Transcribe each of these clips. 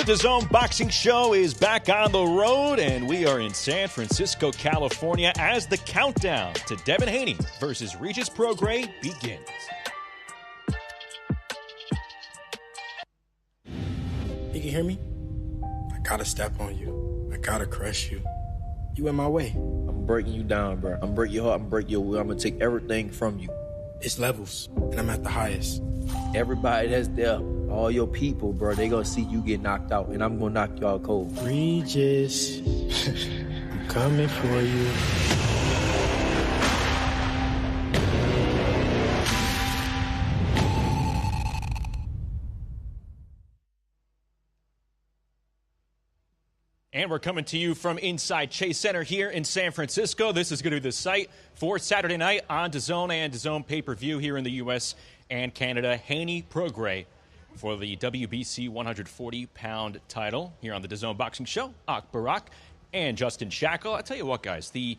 DAZN Boxing Show is back on the road, and we are in San Francisco, California, as the countdown to Devin Haney versus Regis Prograis begins. You can hear me? I gotta step on you. I gotta crush you. You in my way. I'm breaking you down, bro. I'm breaking your heart. I'm breaking your will. I'm gonna take everything from you. It's levels, and I'm at the highest. Everybody that's there, all your people, bro, they gonna see you get knocked out, and I'm gonna knock y'all cold. Regis, I'm coming for you. And we're coming to you from inside Chase Center here in San Francisco. This is going to be the site for Saturday night on DAZN and DAZN pay-per-view here in the U.S. and Canada. Haney Prograis for the WBC 140-pound title here on the DAZN Boxing Show. Ak Barak and Justin Shackle. I tell you what, guys, the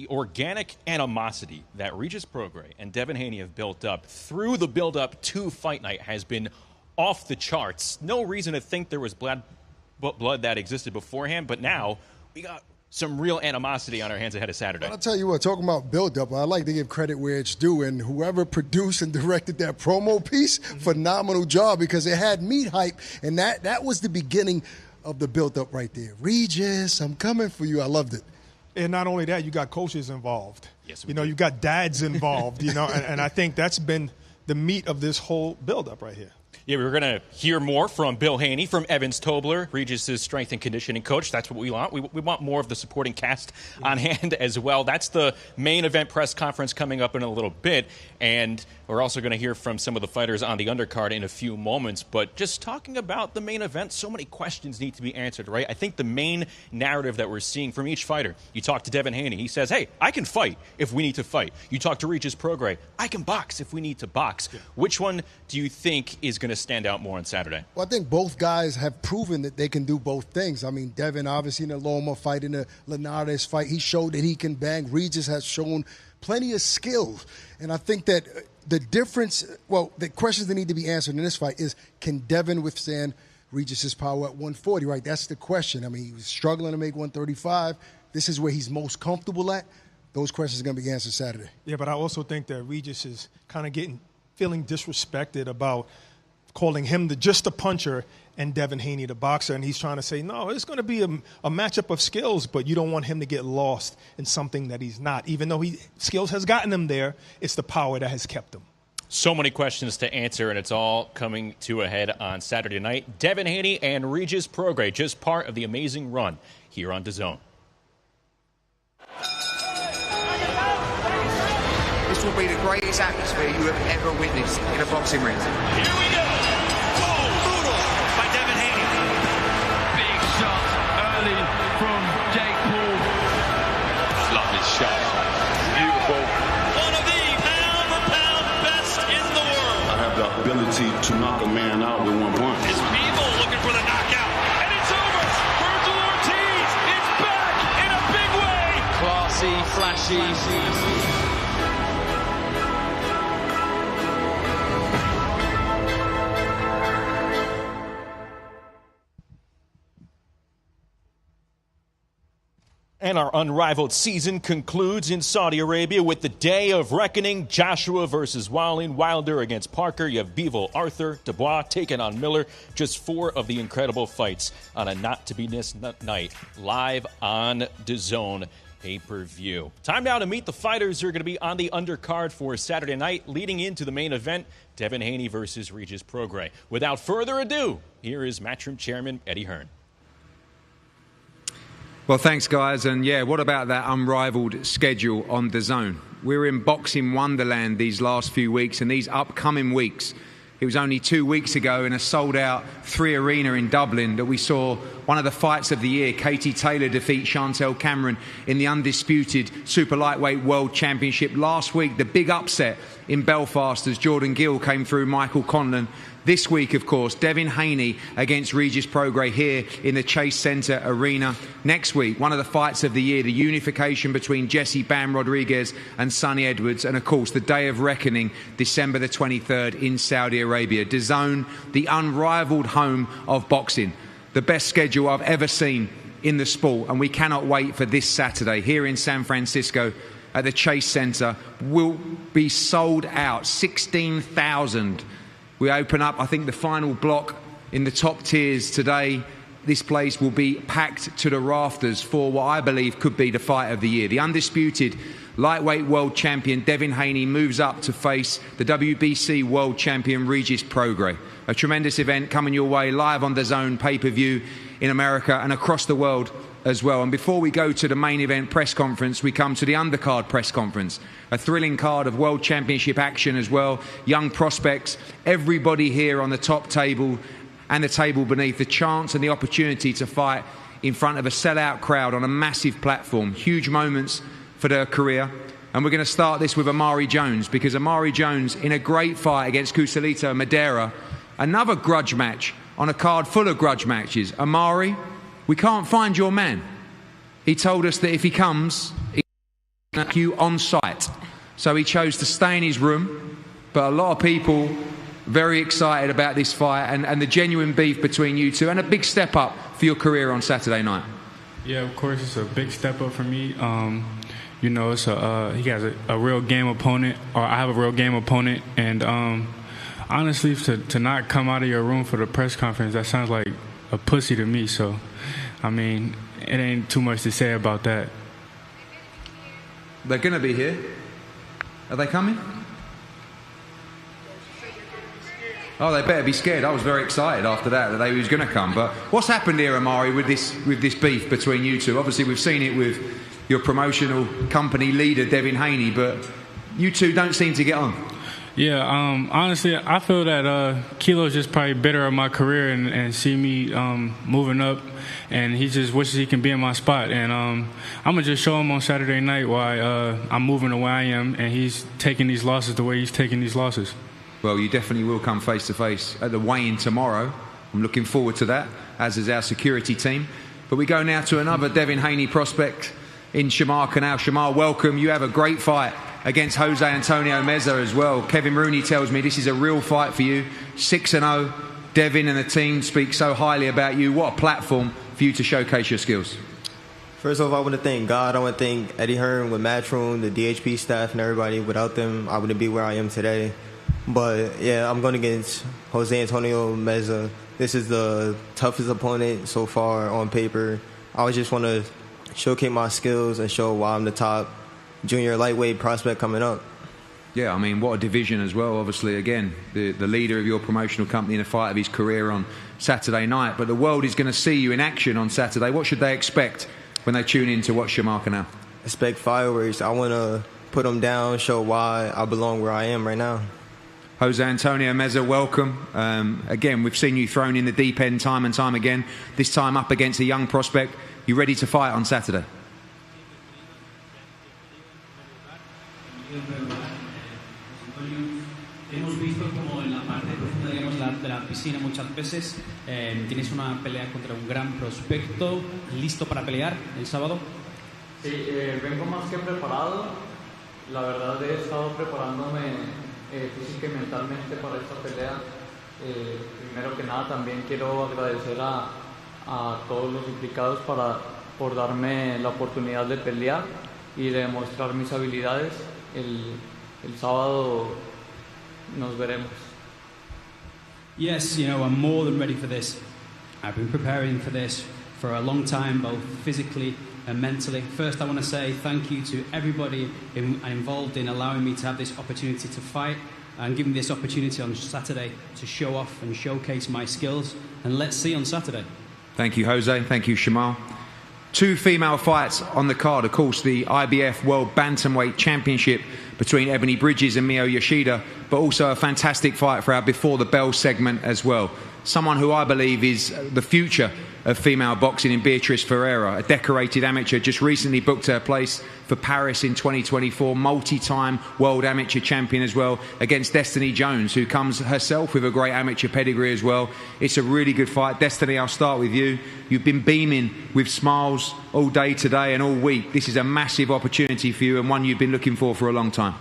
organic animosity that Regis Prograis and Devin Haney have built up through the build-up to Fight Night has been off the charts. No reason to think there was blood that existed beforehand, but now we got some real animosity on our hands ahead of Saturday. I'll tell you what, talking about build-up, I like to give credit where it's due, and whoever produced and directed that promo piece, phenomenal job, because it had meat hype, and that was the beginning of the build-up right there. Regis, I'm coming for you. I loved it. And not only that, you got coaches involved. Yes, you got dads involved, and I think that's been the meat of this whole build-up right here. Yeah, we're going to hear more from Bill Haney, from Evans Tobler, Regis' strength and conditioning coach. That's what we want. We want more of the supporting cast on hand as well. That's the main event press conference coming up in a little bit. And we're also going to hear from some of the fighters on the undercard in a few moments. But just talking about the main event, so many questions need to be answered, right? I think the main narrative that we're seeing from each fighter, you talk to Devin Haney, he says, hey, I can fight if we need to fight. You talk to Regis Prograis, I can box if we need to box. Yeah. Which one do you think is going to stand out more on Saturday? Well, I think both guys have proven that they can do both things. I mean, Devin, obviously, in the Loma fight, in the Linares fight, he showed that he can bang. Regis has shown plenty of skill. And I think that the difference, well, the questions that need to be answered in this fight is, can Devin withstand Regis' power at 140, right? That's the question. I mean, he was struggling to make 135. This is where he's most comfortable at. Those questions are going to be answered Saturday. Yeah, but I also think that Regis is kind of feeling disrespected about calling him just a puncher and Devin Haney the boxer, and he's trying to say, no, it's going to be a matchup of skills, but you don't want him to get lost in something that he's not. Even though skills has gotten him there, it's the power that has kept him. So many questions to answer, and it's all coming to a head on Saturday night. Devin Haney and Regis Prograis, just part of the amazing run here on DAZN. This will be the greatest atmosphere you have ever witnessed in a boxing ring. Here we go. Whoa, brutal by Devin Haney. Big shot early from Jake Paul. Lovely shot. Beautiful. One of the pound-for-pound best in the world. I have the ability to knock a man out with one punch. It's Beeble looking for the knockout. And it's over. Virgil Ortiz is back in a big way. Classy, flashy. And our unrivaled season concludes in Saudi Arabia with the day of reckoning. Joshua versus Wilding, Wilder against Parker. You have Bivol, Arthur, Dubois taking on Miller. Just 4 of the incredible fights on a not-to-be-missed night, live on DAZN pay-per-view. Time now to meet the fighters who are going to be on the undercard for Saturday night, leading into the main event, Devin Haney versus Regis Prograis. Without further ado, here is Matchroom Chairman Eddie Hearn. Well, thanks, guys. And, yeah, what about that unrivaled schedule on DAZN? We're in boxing wonderland these last few weeks and these upcoming weeks. It was only 2 weeks ago in a sold-out 3 Arena in Dublin that we saw one of the fights of the year, Katie Taylor defeat Chantel Cameron in the undisputed super lightweight world championship. Last week, the big upset in Belfast as Jordan Gill came through Michael Conlan. This week, of course, Devin Haney against Regis Prograis here in the Chase Center Arena. Next week, one of the fights of the year, the unification between Jesse Bam Rodriguez and Sonny Edwards. And, of course, the day of reckoning, December the 23rd in Saudi Arabia. DAZN, the unrivaled home of boxing. the best schedule I've ever seen in the sport, and we cannot wait for this Saturday here in San Francisco at the Chase Center. Will be sold out, 16,000. We open up, I think, the final block in the top tiers today. This place will be packed to the rafters for what I believe could be the fight of the year. The undisputed lightweight world champion Devin Haney moves up to face the WBC world champion Regis Prograis. A tremendous event coming your way live on DAZN pay-per-view in America and across the world as well. And before we go to the main event press conference, we come to the undercard press conference. A thrilling card of world championship action as well. Young prospects, everybody here on the top table and the table beneath, the chance and the opportunity to fight in front of a sellout crowd on a massive platform. Huge moments for their career. And we're going to start this with Amari Jones, because Amari Jones, in a great fight against Cusalito Madera, another grudge match on a card full of grudge matches. Amari, we can't find your man. He told us that if he comes, he'll knock you on site. So he chose to stay in his room. But a lot of people very excited about this fight and the genuine beef between you two, and a big step up for your career on Saturday night. Yeah, of course, it's a big step up for me. You know, it's he has a real game opponent, or I have a real game opponent, and honestly, to not come out of your room for the press conference, that sounds like a pussy to me. So, I mean, it ain't too much to say about that. They're going to be here. Are they coming? Oh, they better be scared. I was very excited after that they was going to come. But what's happened here, Amari, with this beef between you two? Obviously, we've seen it with your promotional company leader, Devin Haney, but you two don't seem to get on. Yeah, honestly, I feel that Kilo's just probably bitter of my career and see me moving up, and he just wishes he can be in my spot. And I'm going to just show him on Saturday night why I'm moving the way I am, and he's taking these losses the way he's taking these losses. Well, you definitely will come face-to-face at the weigh-in tomorrow. I'm looking forward to that, as is our security team. But we go now to another Devin Haney prospect in Shamar Canal. Shamar, welcome. You have a great fight against Jose Antonio Meza as well. Kevin Rooney tells me this is a real fight for you. 6-0. Devin and the team speak so highly about you. What a platform for you to showcase your skills. First off, I want to thank God. I want to thank Eddie Hearn with Matchroom, the DHP staff, and everybody. Without them, I wouldn't be where I am today. But, yeah, I'm going against Jose Antonio Meza. This is the toughest opponent so far on paper. I just want to showcase my skills and show why I'm the top junior lightweight prospect coming up. Yeah, I mean, what a division as well. Obviously, again, the leader of your promotional company in a fight of his career on Saturday night. But the world is going to see you in action on Saturday. What should they expect when they tune in to watch Shamar Canal? Expect fireworks. I want to put them down, show why I belong where I am right now. Jose Antonio Meza, welcome. Again, we've seen you thrown in the deep end time and time again, this time up against a young prospect. You ready to fight on Saturday? Hemos visto como en la parte profunda, digamos, de la piscina muchas veces tienes una pelea contra un gran prospecto. ¿Listo para pelear el sábado? Sí, vengo más que preparado. La verdad he estado preparándome física y mentalmente para esta pelea. Primero que nada también quiero agradecer a todos los implicados por darme la oportunidad de pelear y de demostrar mis habilidades. El sábado nos veremos. Yes, you know, I'm more than ready for this. I've been preparing for this for a long time, both physically and mentally. First, I want to say thank you to everybody involved in allowing me to have this opportunity to fight and giving me this opportunity on Saturday to show off and showcase my skills. And let's see on Saturday. Thank you, Jose. Thank you, Shamar. Two female fights on the card. Of course, the IBF World Bantamweight Championship between Ebony Bridges and Mio Yoshida, but also a fantastic fight for our Before the Bell segment as well. Someone who I believe is the future of female boxing in Beatriz Ferreira, a decorated amateur, just recently booked her place for Paris in 2024, multi-time world amateur champion as well, against Destiny Jones, who comes herself with a great amateur pedigree as well. It's a really good fight. Destiny, I'll start with you. You've been beaming with smiles all day today and all week. This is a massive opportunity for you and one you've been looking for a long time.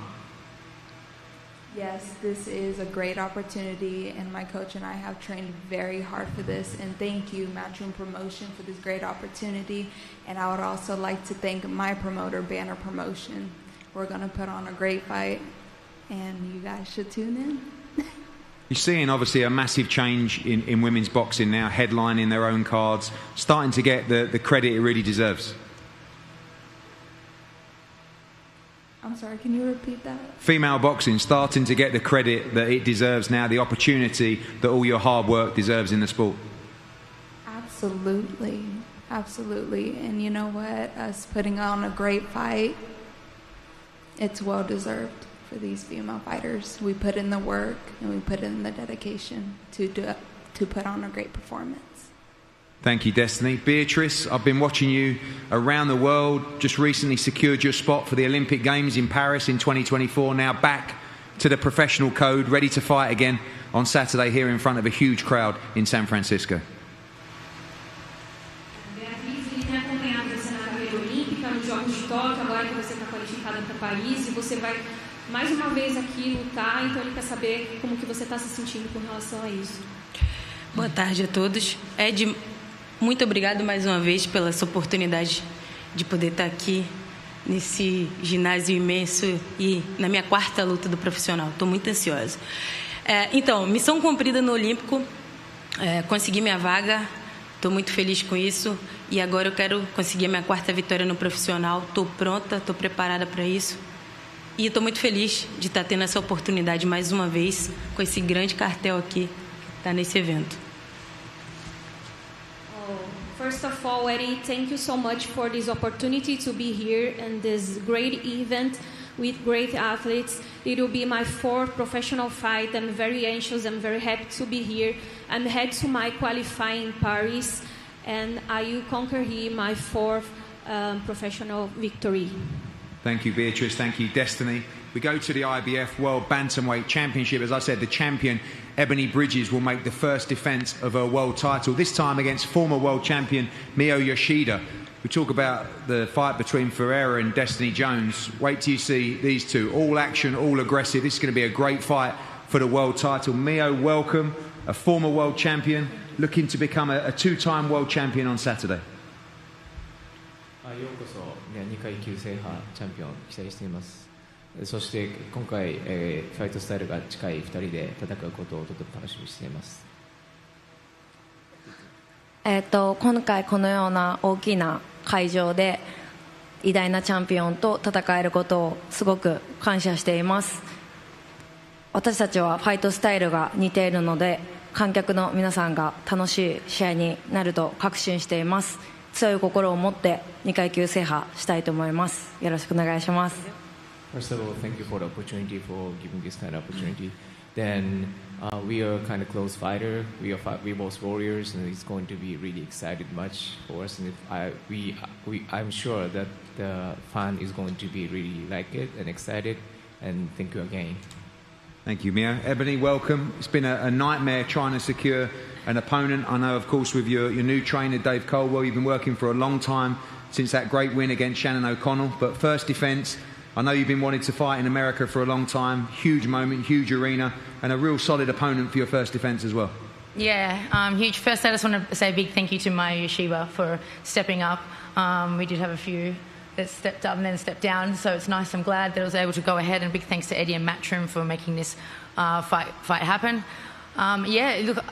Yes, this is a great opportunity, and my coach and I have trained very hard for this. And thank you, Matchroom Promotion, for this great opportunity. And I would also like to thank my promoter, Banner Promotion. We're going to put on a great fight, and you guys should tune in. You're seeing, obviously, a massive change in women's boxing now, headlining their own cards, starting to get the credit it really deserves. I'm sorry, can you repeat that? Female boxing starting to get the credit that it deserves now, the opportunity that all your hard work deserves in the sport. Absolutely. Absolutely. And you know what? Us putting on a great fight, it's well deserved for these female fighters. We put in the work and we put in the dedication to put on a great performance. Thank you, Destiny. Beatrice, I've been watching you around the world. Just recently secured your spot for the Olympic Games in Paris in 2024. Now back to the professional code, ready to fight again on Saturday here in front of a huge crowd in San Francisco. Beatriz, ele tem acompanhado você na carreira olímpica, nos Jogos de Tóquio, agora que você está qualificada para Paris, e você vai mais uma vez aqui lutar, então ele quer saber como que você está se sentindo com relação a isso. Boa tarde a todos. Ed, muito obrigado mais uma vez pela essa oportunidade de poder estar aqui nesse ginásio imenso e na minha quarta luta do profissional. Estou muito ansiosa. Então, missão cumprida no Olímpico, consegui minha vaga, estou muito feliz com isso e agora eu quero conseguir a minha quarta vitória no profissional. Estou pronta, estou preparada para isso e estou muito feliz de estar tendo essa oportunidade mais uma vez com esse grande cartel aqui que está nesse evento. First of all, Eddie, thank you so much for this opportunity to be here and this great event with great athletes. It will be my fourth professional fight. I'm very anxious. I'm very happy to be here. I'm headed to my qualifying in Paris, and I will conquer here my fourth professional victory. Thank you, Beatrice. Thank you, Destiny. We go to the IBF World Bantamweight Championship. As I said, the champion, Ebony Bridges, will make the first defence of her world title, this time against former world champion Mio Yoshida. We talk about the fight between Ferreira and Destiny Jones. Wait till you see these two. All action, all aggressive. This is going to be a great fight for the world title. Mio, welcome. A former world champion, looking to become a two-time world champion on Saturday. ようこそ2階級制覇チャンピオン期待しています。そして今回、ファイトスタイルが近い2人で戦うことをとても楽しみにしています。今回このような大きな会場で偉大なチャンピオンと戦えることをすごく感謝しています。私たちはファイトスタイルが似ているので観客の皆さんが楽しい試合になると確信しています。強い心を持って2階級制覇したいと思います。よろしくお願いします。First of all, thank you for the opportunity, for giving this kind of opportunity. Then we are kind of close fighter. We are both warriors, and it's going to be really excited match for us. And I'm sure that the fan is going to be really like it and excited. And thank you again. Thank you, Mio. Ebony, welcome. It's been a nightmare trying to secure an opponent. I know, of course, with your new trainer, Dave Caldwell, you've been working for a long time since that great win against Shannon O'Connell. But first defence, I know you've been wanting to fight in America for a long time. Huge moment, huge arena, and a real solid opponent for your first defence as well. Yeah, huge. First, I just want to say a big thank you to Maya Yoshiba for stepping up. We did have a few that stepped up and then stepped down, so it's nice. I'm glad that I was able to go ahead, and big thanks to Eddie and Matchroom for making this fight happen. Yeah, look,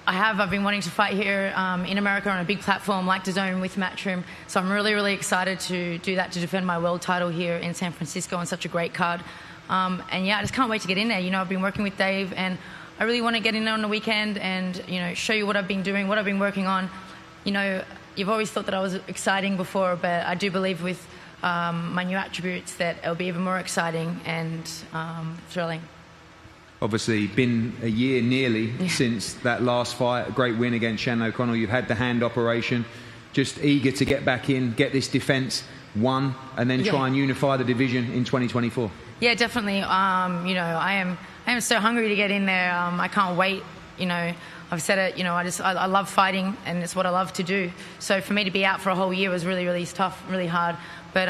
I've been wanting to fight here in America on a big platform like DAZN with Matchroom, so I'm really, really excited to do that, to defend my world title here in San Francisco on such a great card. And yeah, I just can't wait to get in there. You know, I've been working with Dave, and I really want to get in there on the weekend and, you know, show you what I've been doing, what I've been working on. You know, you've always thought that I was exciting before, but I do believe with my new attributes that it'll be even more exciting and thrilling. Obviously, been a year nearly since that last fight, a great win against Shannon O'Connell. You've had the hand operation, just eager to get back in, get this defence won, and then try and unify the division in 2024. Yeah, definitely. You know, I am so hungry to get in there. I can't wait, You know, I've said it, you know, I love fighting and it's what I love to do. So for me to be out for a whole year was really, really tough, really hard. But,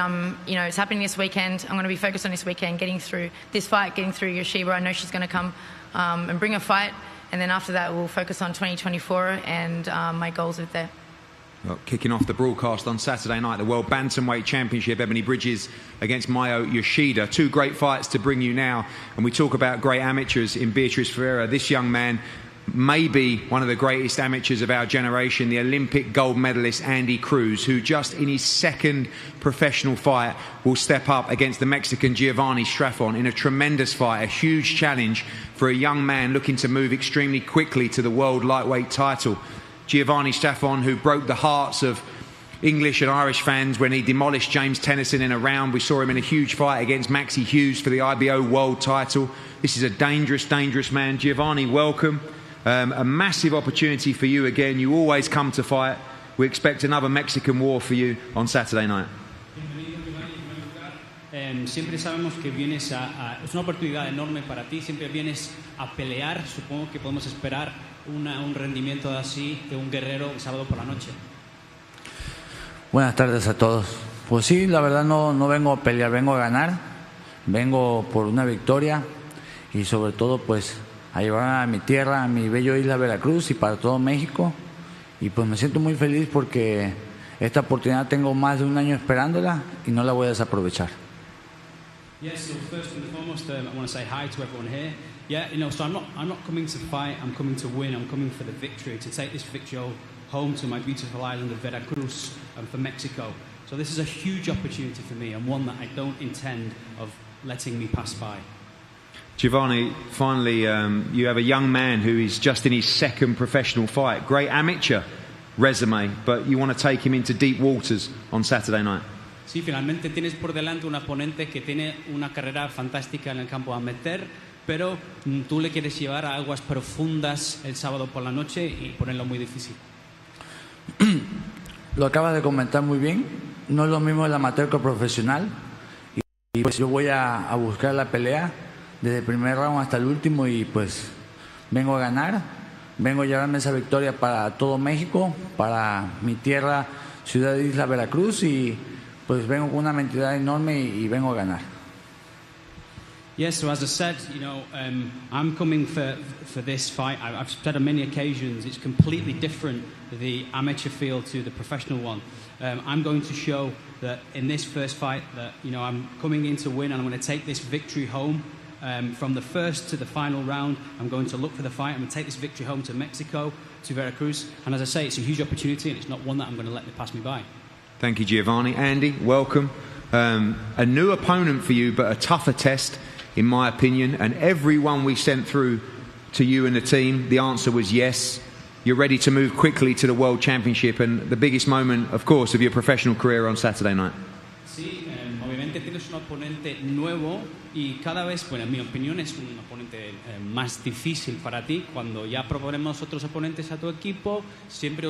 you know, it's happening this weekend. I'm going to be focused on this weekend, getting through this fight, getting through Yoshiba. I know she's going to come and bring a fight. And then after that, we'll focus on 2024 and my goals with that. Well, kicking off the broadcast on Saturday night, the World Bantamweight Championship, Ebony Bridges against Mayo Yoshida. Two great fights to bring you now. And we talk about great amateurs in Beatriz Ferreira. This young man may be one of the greatest amateurs of our generation, the Olympic gold medalist Andy Cruz, who just in his second professional fight will step up against the Mexican Giovanni Straffon in a tremendous fight, a huge challenge for a young man looking to move extremely quickly to the world lightweight title. Giovanni Straffon, who broke the hearts of English and Irish fans when he demolished James Tennyson in a round. We saw him in a huge fight against Maxie Hughes for the IBO world title. This is a dangerous, dangerous man. Giovanni, welcome. A massive opportunity for you again. You always come to fight. We expect another Mexican war for you on Saturday night. Siempre sabemos que vienes es una oportunidad enorme para ti. Siempre vienes a pelear. Supongo que podemos esperar un rendimiento así de un guerrero el sábado por la noche. Buenas tardes a todos. Pues sí, la verdad no vengo a pelear, vengo a ganar. Vengo por una victoria y sobre todo pues a llevar a mi tierra, a mi bello isla Veracruz y para todo México. Y pues me siento muy feliz porque esta oportunidad tengo más de un año esperándola y no la voy a desaprovechar. Yes, so first and foremost, I want to say hi to everyone here. Yeah, you know, so I'm not coming to fight, I'm coming to win, I'm coming for the victory, to take this victory home to my beautiful island of Veracruz and for Mexico. So this is a huge opportunity for me and one that I don't intend of letting me pass by. Giovanni, finally, you have a young man who is just in his second professional fight. Great amateur resume, but you want to take him into deep waters on Saturday night. Sí, finalmente tienes por delante un oponente que tiene una carrera fantástica en el campo amateur, pero tú le quieres llevar a aguas profundas el sábado por la noche y ponerlo muy difícil. Lo acabas de comentar muy bien. No es lo mismo el amateur que el profesional. Y pues yo voy a buscar la pelea desde el primer round hasta el último y pues vengo a ganar, vengo a llevarme esa victoria para todo México, para mi tierra, ciudad de Isla Veracruz y pues vengo con una mentalidad enorme y vengo a ganar. Yes, so as I said, you know, I'm coming for this fight. I've said on many occasions it's completely different, the amateur field to the professional one. I'm going to show that in this first fight that, you know, I'm coming in to win and I'm going to take this victory home. From the first to the final round, I'm going to look for the fight. I'm going to take this victory home to Mexico, to Veracruz. And as I say, it's a huge opportunity and it's not one that I'm going to let pass me by. Thank you, Giovanni. Andy, welcome. A new opponent for you, but a tougher test, in my opinion. And everyone we sent through to you and the team, the answer was yes. You're ready to move quickly to the World Championship and the biggest moment, of course, of your professional career on Saturday night. Sí, obviamente tienes un oponente nuevo y cada vez, bueno, en mi opinión, es un oponente más difícil para ti. Cuando ya proponemos otros oponentes a tu equipo siempre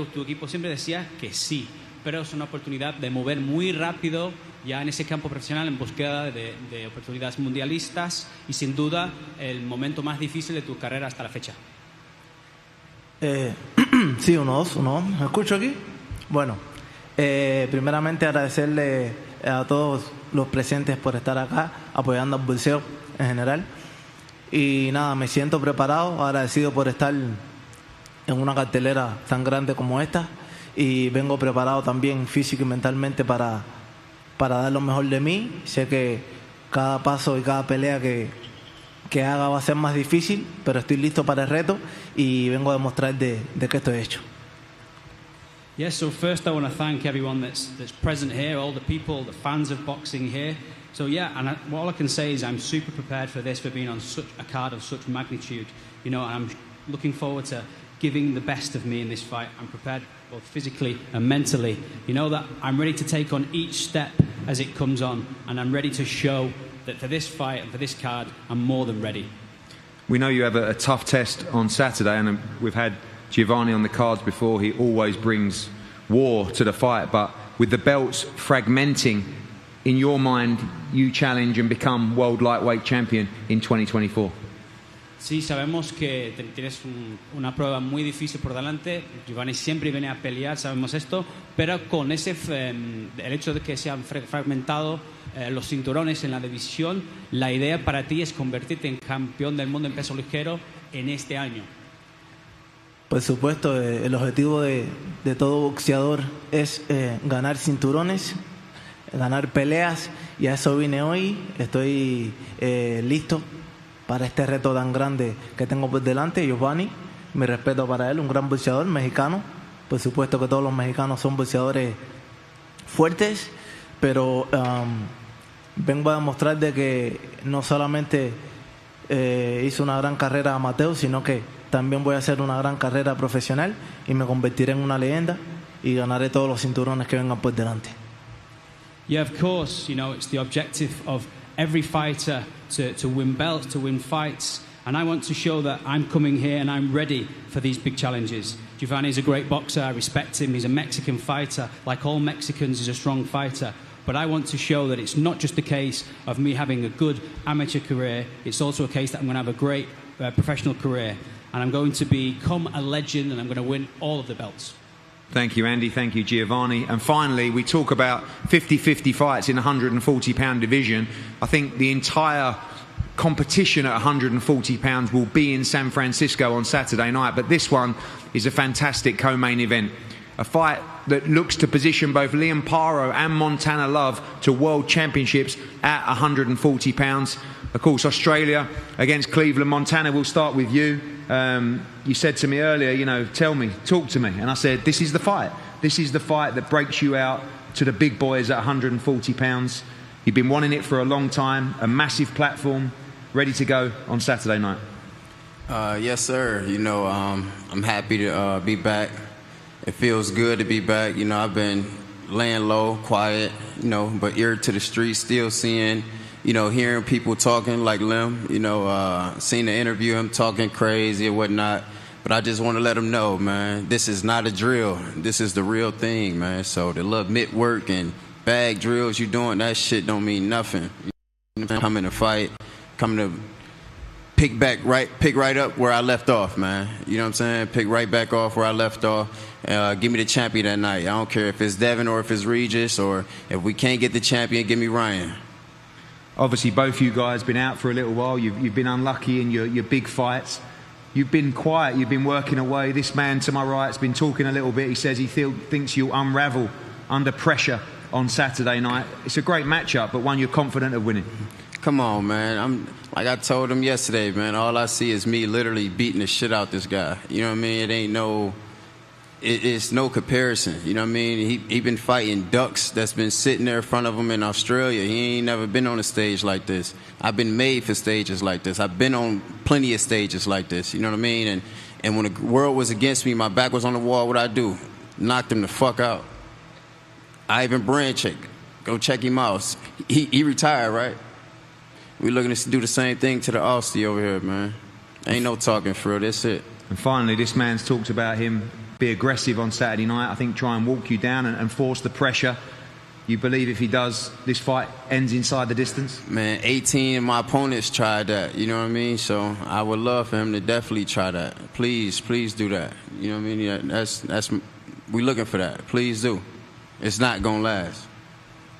decía que sí. Pero es una oportunidad de mover muy rápido ya en ese campo profesional en búsqueda de oportunidades mundialistas y sin duda el momento más difícil de tu carrera hasta la fecha. Sí, uno, dos. ¿Me escucho aquí? Bueno, primeramente agradecerle a todos los presentes por estar acá apoyando al boxeo en general. Y nada, me siento preparado, agradecido por estar en una cartelera tan grande como esta. Y vengo preparado también físico y mentalmente para dar lo mejor de mí. Sé que cada paso y cada pelea que haga va a ser más difícil, pero estoy listo para el reto y vengo a demostrar de qué estoy hecho. Yes, so first I want to thank everyone that's present here, all the people, the fans of boxing here. So yeah, and all I can say is I'm super prepared for this, for being on such a card of such magnitude. You know, and I'm looking forward to giving the best of me in this fight. I'm prepared both physically and mentally. You know that I'm ready to take on each step as it comes on, and I'm ready to show that for this fight and for this card, I'm more than ready. We know you have a tough test on Saturday, and we've had Giovanni on the cards before. He always brings war to the fight, but with the belts fragmenting, in your mind, you challenge and become world lightweight champion in 2024. Sí, sabemos que tienes una prueba muy difícil por delante. Giovanni siempre viene a pelear, sabemos esto, pero con ese el hecho de que se han fragmentado los cinturones en la división, la idea para ti es convertirte en campeón del mundo en peso ligero en este año. Por supuesto, el objetivo de todo boxeador es ganar cinturones, ganar peleas, y a eso vine hoy. Estoy listo para este reto tan grande que tengo por delante. Giovanni, mi respeto para él, un gran boxeador mexicano. Por supuesto que todos los mexicanos son boxeadores fuertes, pero vengo a demostrar de que no solamente hice una gran carrera amateur, sino que también voy a hacer una gran carrera profesional y me convertiré en una leyenda y ganaré todos los cinturones que vengan por delante. Yeah, of course, you know, it's the objective of every fighter to win belts, to win fights. And I want to show that I'm coming here and I'm ready for these big challenges. Giovanni's a great boxer. I respect him. He's a Mexican fighter. Like all Mexicans, he's a strong fighter. But I want to show that it's not just a case of me having a good amateur career. It's also a case that I'm going to have a great professional career. And I'm going to become a legend and I'm going to win all of the belts. Thank you, Andy. Thank you, Giovanni. And finally, we talk about 50-50 fights in the 140-pound division. I think the entire competition at 140 pounds will be in San Francisco on Saturday night, but this one is a fantastic co-main event. A fight that looks to position both Liam Paro and Montana Love to world championships at 140 pounds. Of course, Australia against Cleveland. Montana, we'll start with you. You said to me earlier, you know, tell me, talk to me. And I said, this is the fight. This is the fight that breaks you out to the big boys at 140 pounds. You've been wanting it for a long time, a massive platform, ready to go on Saturday night. Yes, sir. You know, I'm happy to be back. It feels good to be back. You know, I've been laying low, quiet, you know, but ear to the street, still seeing, you know, hearing people talking like Lim, you know, seeing the interview, him talking crazy and whatnot. But I just want to let him know, man, this is not a drill. This is the real thing, man. So the little mitt work and bag drills you doing, that shit don't mean nothing. You know, coming to fight, coming to pick right up where I left off, man. You know what I'm saying? Pick right back off where I left off. Give me the champion that night. I don't care if it's Devin or if it's Regis, or if we can't get the champion, give me Ryan. Obviously, both you guys been out for a little while. You've been unlucky in your big fights. You've been quiet. You've been working away. This man to my right's been talking a little bit. He says he thinks you'll unravel under pressure on Saturday night. It's a great matchup, but one you're confident of winning. Come on, man. Like I told him yesterday, man, all I see is me literally beating the shit out this guy. You know what I mean? It's no comparison. You know what I mean? He been fighting ducks that's been sitting there in front of him in Australia. He ain't never been on a stage like this. I've been made for stages like this. I've been on plenty of stages like this. You know what I mean? And when the world was against me, my back was on the wall, what'd I do? Knocked him the fuck out. Ivan Branchik, go check him out. He retired, right? We looking to do the same thing to the Aussie over here, man. Ain't no talking for real, that's it. And finally, this man's talked about him be aggressive on Saturday night. I think try and walk you down and force the pressure. You believe if he does, this fight ends inside the distance? Man, 18 of my opponents tried that, you know what I mean? So I would love for him to definitely try that. Please do that. You know what I mean? Yeah, that's we looking for that. Please do. It's not gonna last.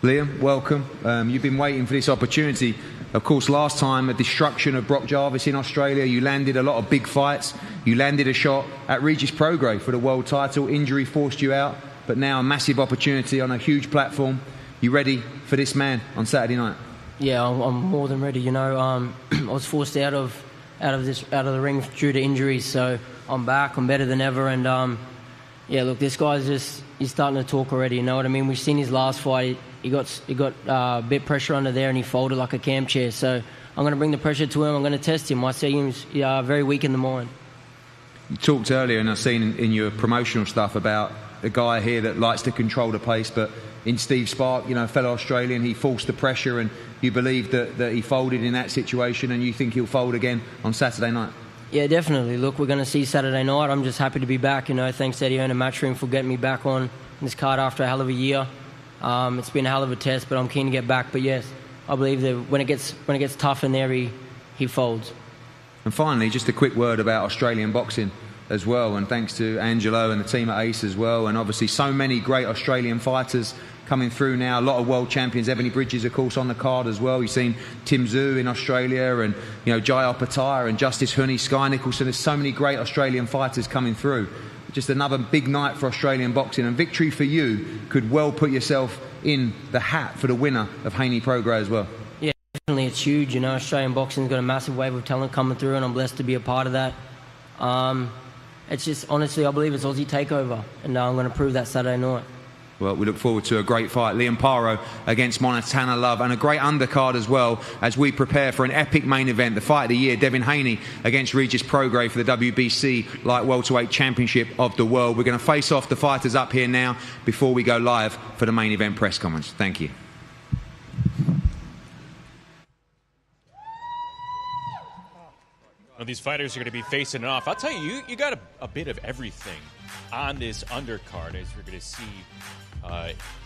Liam, welcome. You've been waiting for this opportunity. Of course, last time, a destruction of Brock Jarvis in Australia. You landed a lot of big fights. You landed a shot at Regis Prograis for the world title. Injury forced you out, but now a massive opportunity on a huge platform. You ready for this man on Saturday night? Yeah, I'm more than ready. You know, I was forced out of the ring due to injuries, so I'm back. I'm better than ever, and yeah, look, this guy's he's starting to talk already. You know what I mean? We've seen his last fight. He got a bit pressure under there and he folded like a camp chair. So I'm going to bring the pressure to him. I'm going to test him. I see he's very weak in the mind. You talked earlier, and I've seen in your promotional stuff about a guy here that likes to control the pace, but in Steve Spark, you know, fellow Australian, he forced the pressure, and you believe that he folded in that situation, and you think he'll fold again on Saturday night? Yeah, definitely. Look, we're going to see Saturday night. I'm just happy to be back. You know, thanks Eddie and Matchroom for getting me back on this card after a hell of a year. It's been a hell of a test, but I'm keen to get back. But yes, I believe that when it gets tough in there, he folds. And finally, just a quick word about Australian boxing as well, and thanks to Angelo and the team at ACE as well, and obviously so many great Australian fighters coming through now. A lot of world champions. Ebony Bridges, of course, on the card as well. You've seen Tim Tszyu in Australia, and Jai Opetaia and Justice Huni, Sky Nicholson. There's so many great Australian fighters coming through. Just another big night for Australian boxing, and victory for you could well put yourself in the hat for the winner of Haney Prograis as well. Yeah, definitely, it's huge. Australian boxing's got a massive wave of talent coming through, and I'm blessed to be a part of that. It's just, honestly, I believe it's Aussie takeover, and I'm going to prove that Saturday night. Well, we look forward to a great fight. Liam Paro against Montana Love, and a great undercard as well as we prepare for an epic main event, the fight of the year, Devin Haney against Regis Prograis for the WBC Light Welterweight Championship of the World. We're going to face off the fighters up here now before we go live for the main event press conference. Thank you. Well, these fighters are going to be facing it off. I'll tell you, you got a bit of everything on this undercard, as you're going to see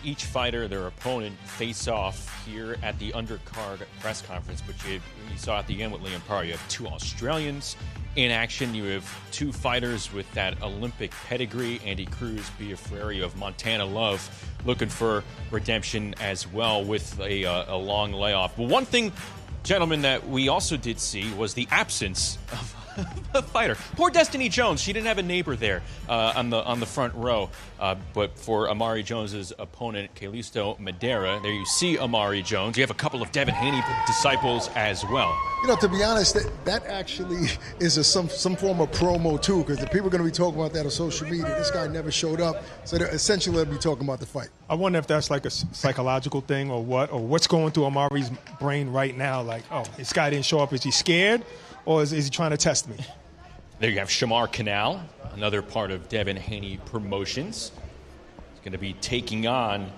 each fighter, their opponent, face off here at the undercard press conference. But you saw at the end with Liam Paro, you have two Australians in action. You have two fighters with that Olympic pedigree, Andy Cruz, Bia Ferreira of Montana Love, looking for redemption as well with a long layoff. But one thing, gentlemen, that we also did see was the absence of a fighter. Poor Destiny Jones. She didn't have a neighbor there on the front row. But for Amari Jones's opponent, Callisto Madera, there you see Amari Jones. You have a couple of Devin Haney disciples as well. To be honest, that actually is some form of promo too, because the people are going to be talking about that on social media. This guy never showed up, so they're essentially they'll be talking about the fight. I wonder if that's like a psychological thing or what's going through Amari's brain right now. Like, oh, this guy didn't show up. Is he scared? Or is he trying to test me? There you have Shamar Canal, another part of Devin Haney Promotions. He's going to be taking on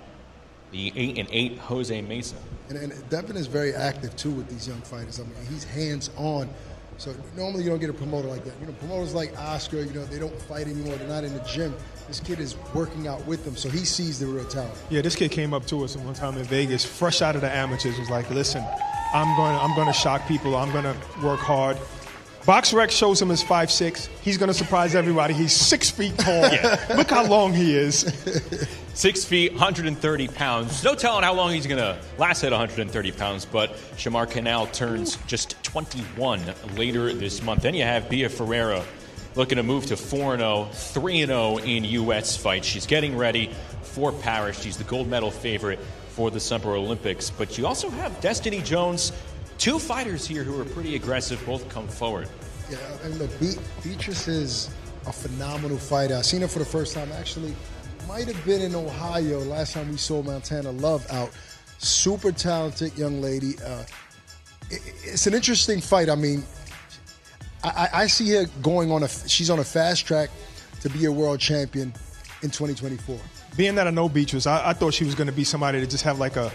the 8-8 Jose Mesa. And Devin is very active, too, with these young fighters. I mean, he's hands-on. So normally you don't get a promoter like that. Promoters like Oscar, they don't fight anymore. They're not in the gym. This kid is working out with them, so he sees the real talent. Yeah, this kid came up to us one time in Vegas, fresh out of the amateurs, was like, listen, I'm going to shock people. I'm going to work hard. BoxRec shows him as 5'6". He's going to surprise everybody. He's 6 feet tall. Yeah. Look how long he is. 6 feet, 130 pounds. No telling how long he's going to last at 130 pounds, but Shamar Canal turns just 21 later this month. Then you have Bia Ferreira looking to move to 4-0, 3-0 in U.S. fights. She's getting ready for Paris. She's the gold medal favorite for the Summer Olympics. But you also have Destiny Jones. Two fighters here who are pretty aggressive, both come forward. Yeah, and look, Beatrice is a phenomenal fighter. I seen her for the first time, actually. Might have been in Ohio last time we saw Montana Love out. Super talented young lady. It's an interesting fight. I mean, I see her she's on a fast track to be a world champion in 2024. Being that I know Beatrice, I thought she was going to be somebody to just have like a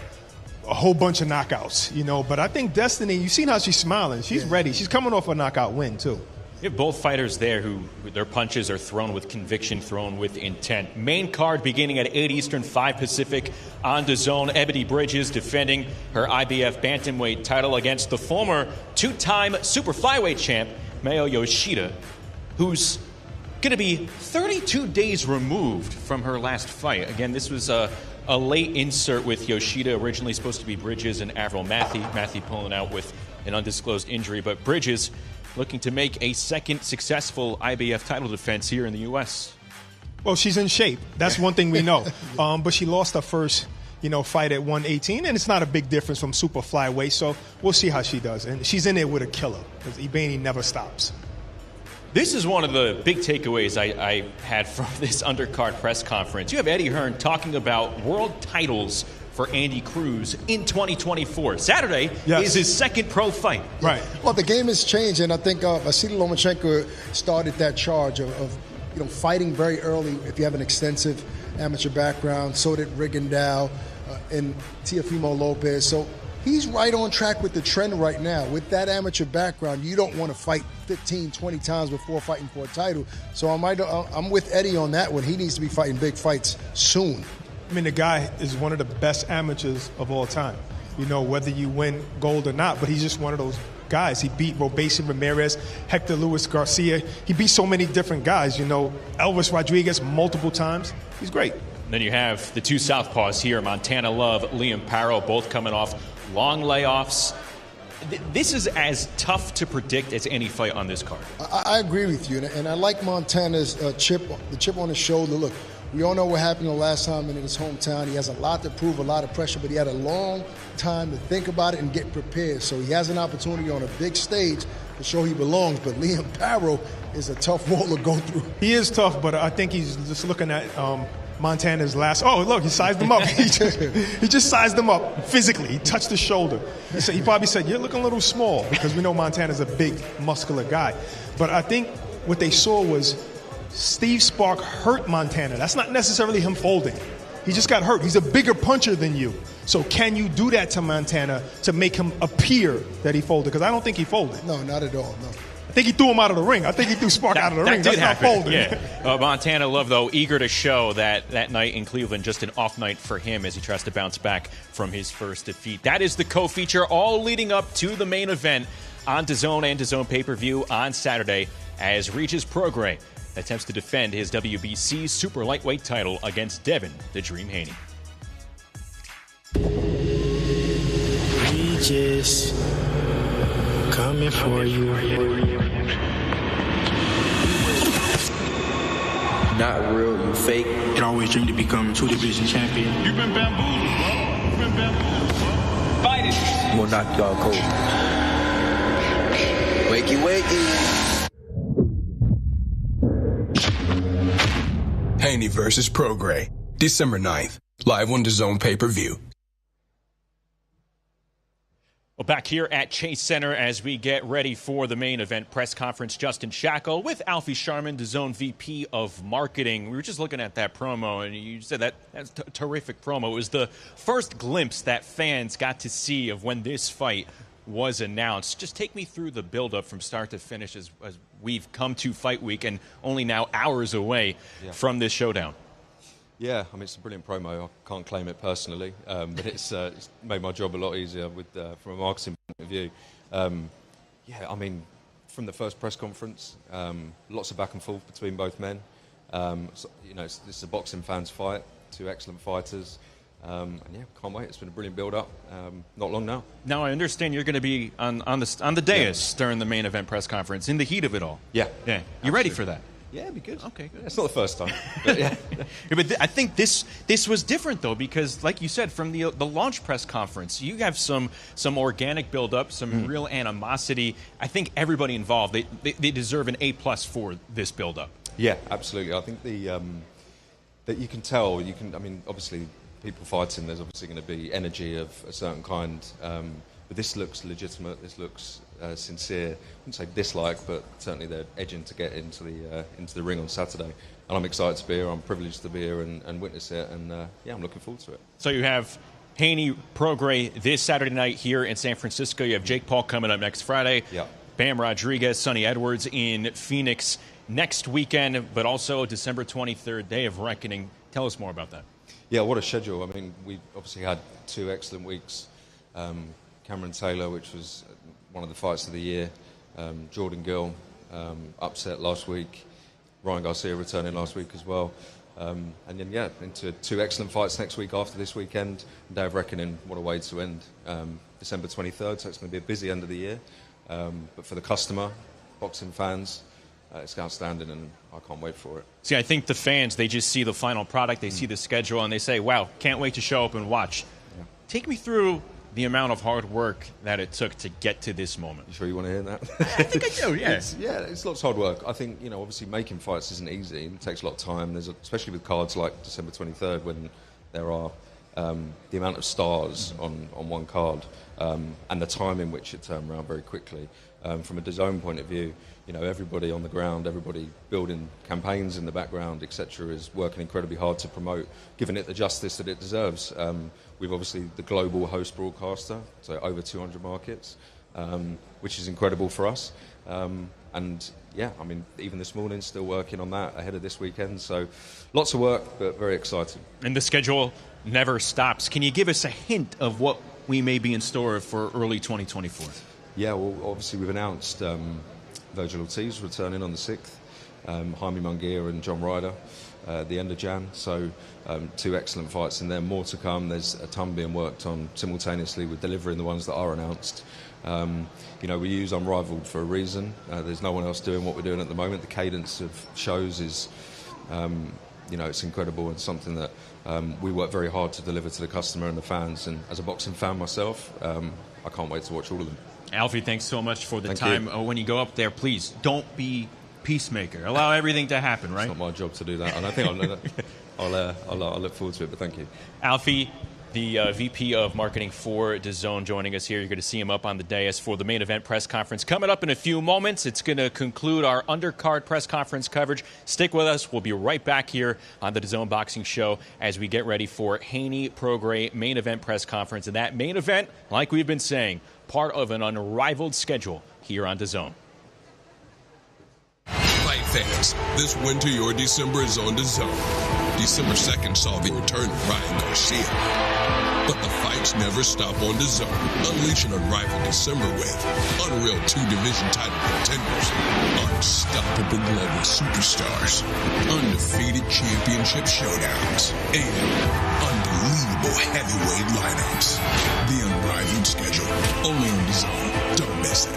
whole bunch of knockouts, but I think Destiny, you've seen how she's smiling. She's ready. She's coming off a knockout win, too. You have both fighters there who their punches are thrown with conviction, thrown with intent. Main card beginning at 8 Eastern, 5 Pacific on DAZN. Ebony Bridges defending her IBF bantamweight title against the former two-time super flyweight champ, Mayo Yoshida, who's going to be 32 days removed from her last fight. Again, this was a late insert with Yoshida, originally supposed to be Bridges and Avril Matthew. Matthew pulling out with an undisclosed injury, but Bridges looking to make a second successful IBF title defense here in the U.S. Well, she's in shape. That's one thing we know. But she lost her first, fight at 118, and it's not a big difference from super flyweight, so we'll see how she does. And she's in there with a killer, because Ibeni never stops. This is one of the big takeaways I had from this undercard press conference. You have Eddie Hearn talking about world titles for Andy Cruz in 2024. Saturday is his second pro fight. Right. Well, the game has changed, and I think Vasily Lomachenko started that charge of fighting very early if you have an extensive amateur background. So did Rigondeaux and Teofimo Lopez. So he's right on track with the trend right now. With that amateur background, you don't want to fight 15, 20 times before fighting for a title. So I'm with Eddie on that one. He needs to be fighting big fights soon. I mean, the guy is one of the best amateurs of all time. Whether you win gold or not, but he's just one of those guys. He beat Robation Ramirez, Hector Luis Garcia. He beat so many different guys, you know, Elvis Rodriguez multiple times. He's great. And then you have the two southpaws here, Montana Love, Liam Parrow, both coming off long layoffs. This is as tough to predict as any fight on this card. I agree with you, and I like Montana's the chip on his shoulder. Look, we all know what happened the last time in his hometown. He has a lot to prove, a lot of pressure, but he had a long time to think about it and get prepared. So he has an opportunity on a big stage to show he belongs. But Liam Parrow is a tough wall to go through. He is tough, but I think he's just looking at Montana's last. Oh, look, he sized him up. he just sized him up physically. He touched his shoulder. He probably said, "You're looking a little small," because we know Montana's a big, muscular guy. But I think what they saw was Steve Spark hurt Montana. That's not necessarily him folding. He just got hurt. He's a bigger puncher than you. So can you do that to Montana to make him appear that he folded? Because I don't think he folded. No, not at all, no. I think he threw him out of the ring. I think he threw Spark out of the ring. That's not folding. Yeah. Montana Love, though, eager to show that night in Cleveland, just an off night for him as he tries to bounce back from his first defeat. That is the co-feature, all leading up to the main event on DAZN and DAZN pay-per-view on Saturday as Regis Prograis attempts to defend his WBC super lightweight title against Devin the Dream Haney. Regis, coming for you. Not real, you fake. It always dreamed to become a two-division champion. You've been bamboozled, bro. You've been bamboozled, bro. Fight it. We'll knock y'all cold. Wakey, wakey. Haney versus Prograis, December 9th, live on DAZN pay-per-view. Well, back here at Chase Center as we get ready for the main event press conference, Justin Shackle with Alfie Sharman, DAZN VP of Marketing. We were just looking at that promo, and you said that's a terrific promo. It was the first glimpse that fans got to see of when this fight was announced. Just take me through the build-up from start to finish as we've come to fight week and only now hours away from this showdown. Yeah, I mean, it's a brilliant promo. I can't claim it personally, but it's made my job a lot easier from a marketing point of view. Yeah, I mean, from the first press conference, lots of back and forth between both men. So, you know, this is a boxing fans fight, two excellent fighters. And yeah, can't wait. It's been a brilliant build-up. Not long now. Now, I understand you're going to be on the dais during the main event press conference, in the heat of it all. Yeah. Yeah. You ready for that? Yeah, it'd be good. Okay, good. It's not the first time. But yeah. But I think this was different, though, because, like you said, from the launch press conference, you have some organic build-up, some real animosity. I think everybody involved, they deserve an A+ for this build-up. Yeah, absolutely. I think that you can tell. I mean, obviously, people fighting, there's obviously going to be energy of a certain kind. But this looks legitimate. This looks sincere. I wouldn't say dislike, but certainly they're edging to get into the ring on Saturday. And I'm excited to be here. I'm privileged to be here and witness it. And yeah, I'm looking forward to it. So you have Haney Prograis this Saturday night here in San Francisco. You have Jake Paul coming up next Friday. Yeah. Bam Rodriguez, Sonny Edwards in Phoenix next weekend, but also December 23rd, Day of Reckoning. Tell us more about that. Yeah, what a schedule. I mean, we obviously had two excellent weeks. Cameron Taylor, which was one of the fights of the year. Jordan Gill, upset last week. Ryan Garcia returning last week as well. And then, yeah, into two excellent fights next week after this weekend. Day of Reckoning, what a way to end. December 23rd, so it's going to be a busy end of the year. But for the customer, boxing fans, it's outstanding, and I can't wait for it. See, I think the fans, they just see the final product, they see the schedule, and they say, wow, can't wait to show up and watch. Yeah. Take me through the amount of hard work that it took to get to this moment. You sure you want to hear that? I think I do, yeah. It's lots of hard work. I think, you know, obviously making fights isn't easy. It takes a lot of time. Especially with cards like December 23rd, when there are the amount of stars on one card and the time in which it turned around very quickly. From a DAZN point of view, you know, everybody on the ground, everybody building campaigns in the background, etc., is working incredibly hard to promote, giving it the justice that it deserves. We've obviously the global host broadcaster, so over 200 markets, which is incredible for us. And yeah, I mean, even this morning, still working on that ahead of this weekend. So lots of work, but very exciting. And the schedule never stops. Can you give us a hint of what we may be in store for early 2024? Yeah, well, obviously we've announced Virgil Ortiz returning on the 6th, Jaime Munguia and John Ryder at the end of Jan. So 2 excellent fights in there. More to come. There's a ton being worked on simultaneously with delivering the ones that are announced. We use Unrivaled for a reason. There's no one else doing what we're doing at the moment. The cadence of shows is, it's incredible and something that we work very hard to deliver to the customer and the fans. And as a boxing fan myself, I can't wait to watch all of them. Alfie, thanks so much for the time. When you go up there, please don't be peacemaker. Allow everything to happen, right? It's not my job to do that, and I think I'll look forward to it, but thank you. Alfie, the VP of Marketing for DAZN, joining us here. You're going to see him up on the dais for the main event press conference. Coming up in a few moments, it's going to conclude our undercard press conference coverage. Stick with us. We'll be right back here on the DAZN Boxing Show as we get ready for Haney Prograis main event press conference. And that main event, like we've been saying, part of an unrivaled schedule here on DAZN. Fight fans, this winter your December is on DAZN. December 2nd saw the return of Ryan Garcia. But the fights never stop on DAZN. Unleash an unrivaled December with unreal 2-division title contenders, unstoppable global superstars, undefeated championship showdowns, and unbelievable heavyweight lineups. The unrivaled schedule, only on DAZN. Don't miss it.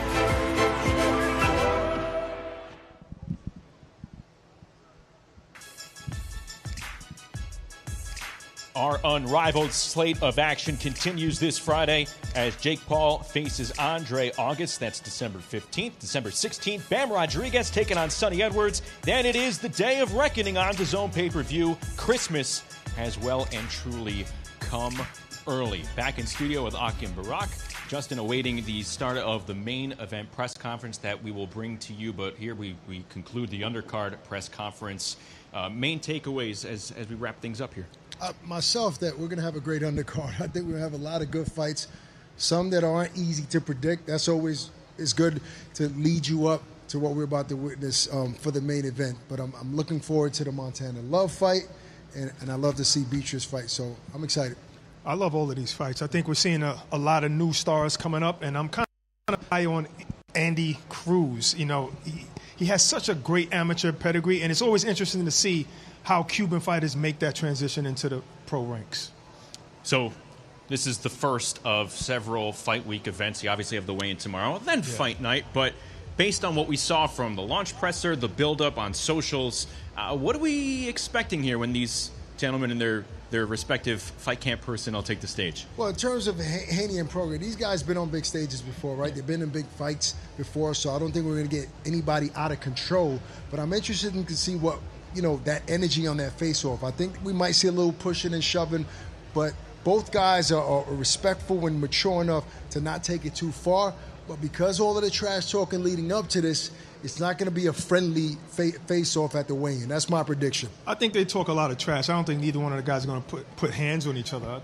Our unrivaled slate of action continues this Friday as Jake Paul faces Andre August. That's December 15th. December 16th, Bam Rodriguez taking on Sonny Edwards. Then it is the day of reckoning on DAZN pay-per-view. Christmas has well and truly come early. Back in studio with Akim Barak. Justin awaiting the start of the main event press conference that we will bring to you. But here we conclude the undercard press conference. Main takeaways as we wrap things up here. Myself, that we're going to have a great undercard. I think we're going to have a lot of good fights, some that aren't easy to predict. That's always is good to lead you up to what we're about to witness for the main event. But I'm looking forward to the Montana Love fight, and I love to see Beatrice fight. So I'm excited. I love all of these fights. I think we're seeing a lot of new stars coming up, and I'm kind of high on Andy Cruz. He has such a great amateur pedigree, and it's always interesting to see how Cuban fighters make that transition into the pro ranks. So this is the first of several fight week events. You obviously have the weigh-in tomorrow, then fight night. But based on what we saw from the launch presser, the build-up on socials, what are we expecting here when these gentlemen and their respective fight camp personnel take the stage? Well, in terms of Haney and Prograis, these guys been on big stages before, right? They've been in big fights before, so I don't think we're going to get anybody out of control. But I'm interested to see what, that energy on that face-off. I think we might see a little pushing and shoving, but both guys are respectful and mature enough to not take it too far. But because all of the trash talking leading up to this, it's not going to be a friendly face-off at the weigh-in. That's my prediction. I think they talk a lot of trash. I don't think neither one of the guys are going to put hands on each other.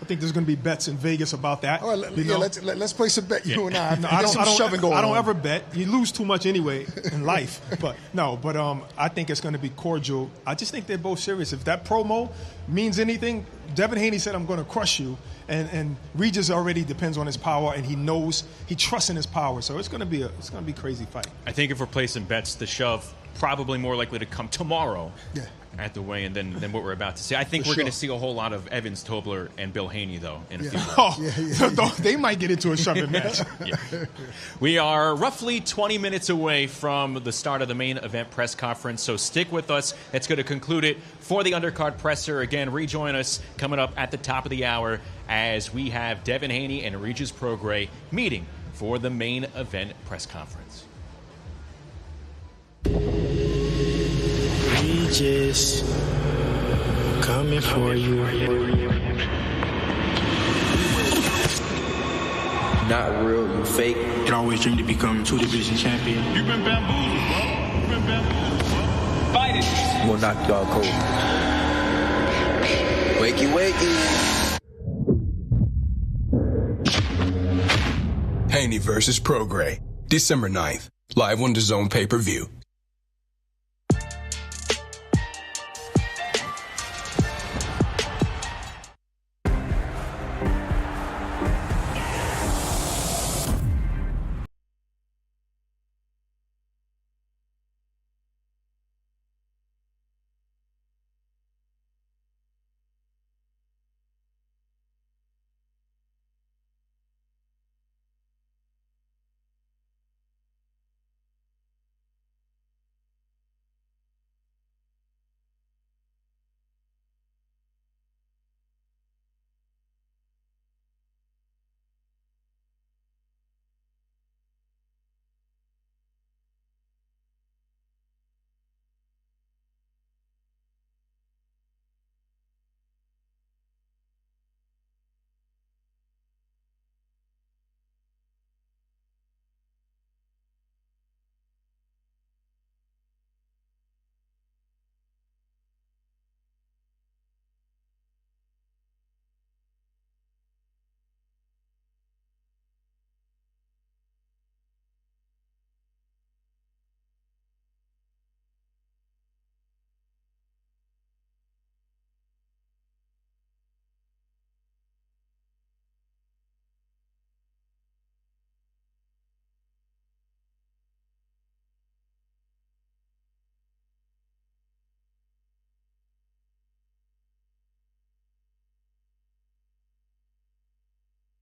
I think there's going to be bets in Vegas about that. All right, let's play some bet, you and I. I don't ever bet. You lose too much anyway in life. But I think it's going to be cordial. I just think they're both serious. If that promo means anything, Devin Haney said, "I'm going to crush you." And Regis already depends on his power, and he trusts in his power. So it's going to be a crazy fight. I think if we're placing bets, the shove probably more likely to come tomorrow at the weigh-in than what we're about to see. I think we're going to see a whole lot of Evans, Tobler, and Bill Haney, though, in a few months. They might get into a shoving match. We are roughly 20 minutes away from the start of the main event press conference, so stick with us. That's going to conclude it for the undercard presser. Again, rejoin us coming up at the top of the hour as we have Devin Haney and Regis Prograis meeting for the main event press conference. Regis, coming for you. Not real, you fake. You can always dream to become 2-division champion. You've been bamboozled, bro. You've been bamboozled, bro. Fight it. We'll knock y'all cold. Wakey. Haney versus Prograis, December 9th, live on DAZN pay-per-view.